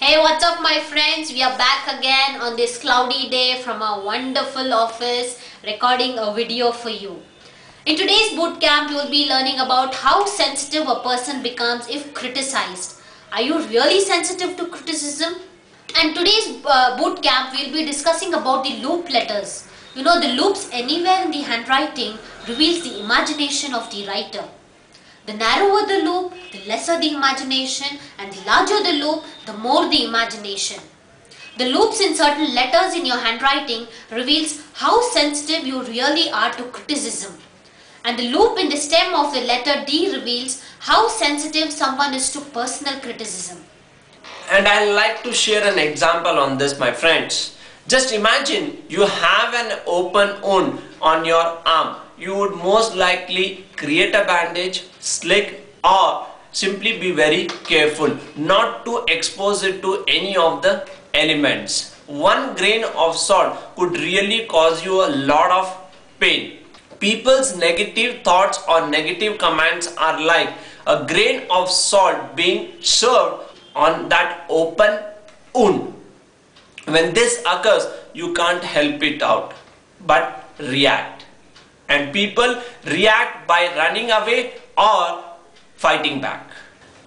Hey, what's up my friends? We are back again on this cloudy day from our wonderful office recording a video for you. In today's boot camp, you will be learning about how sensitive a person becomes if criticized. Are you really sensitive to criticism? And today's boot camp, we will be discussing about the loop letters. You know, the loops anywhere in the handwriting reveals the imagination of the writer. The narrower the loop, the lesser the imagination, and the larger the loop, the more the imagination. The loops in certain letters in your handwriting reveals how sensitive you really are to criticism. And the loop in the stem of the letter D reveals how sensitive someone is to personal criticism. And I like to share an example on this, my friends. Just imagine you have an open wound on your arm. You would most likely create a bandage, slick, or simply be very careful not to expose it to any of the elements. One grain of salt could really cause you a lot of pain. People's negative thoughts or negative comments are like a grain of salt being served on that open wound. When this occurs, you can't help it out but react. And people react by running away or fighting back.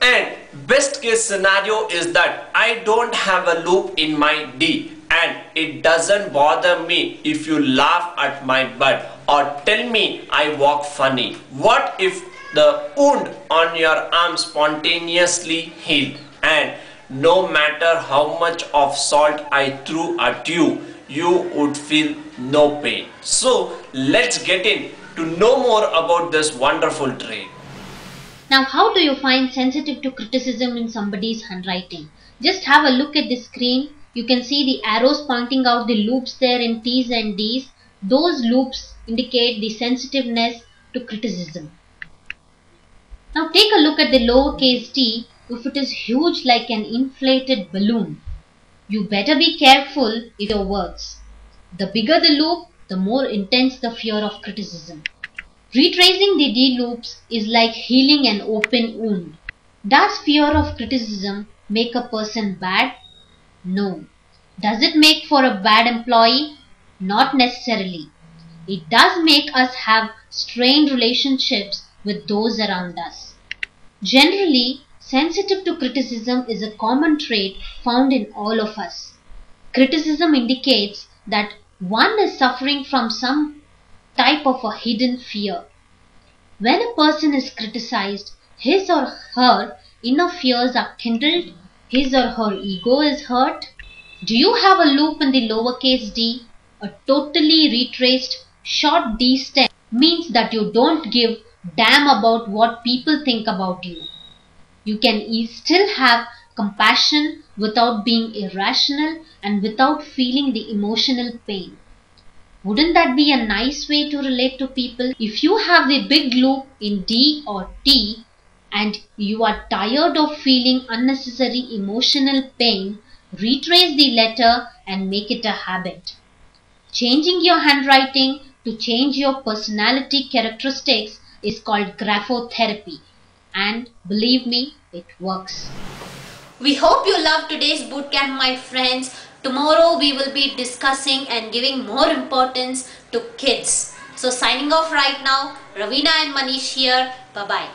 And best case scenario is that I don't have a loop in my D and it doesn't bother me if you laugh at my butt or tell me I walk funny. What if the wound on your arm spontaneously healed and no matter how much of salt I threw at you, you would feel no pain? So let's get in to know more about this wonderful trait. Now, how do you find sensitive to criticism in somebody's handwriting? Just have a look at the screen. You can see the arrows pointing out the loops there in T's and D's. Those loops indicate the sensitiveness to criticism. Now take a look at the lowercase t. If it is huge like an inflated balloon, you better be careful with your words. The bigger the loop, the more intense the fear of criticism. Retracing the D loops is like healing an open wound. Does fear of criticism make a person bad? No. Does it make for a bad employee? Not necessarily. It does make us have strained relationships with those around us. Generally, sensitive to criticism is a common trait found in all of us. Criticism indicates that one is suffering from some type of a hidden fear. When a person is criticized, his or her inner fears are kindled, his or her ego is hurt. Do you have a loop in the lowercase d? A totally retraced short D stem means that you don't give damn about what people think about you. You can still have compassion without being irrational and without feeling the emotional pain. Wouldn't that be a nice way to relate to people? If you have the big loop in D or T and you are tired of feeling unnecessary emotional pain, retrace the letter and make it a habit. Changing your handwriting to change your personality characteristics is called graphotherapy. And believe me, it works. We hope you loved today's bootcamp, my friends. Tomorrow we will be discussing and giving more importance to kids. So signing off right now, Ravina and Manish here. Bye-bye.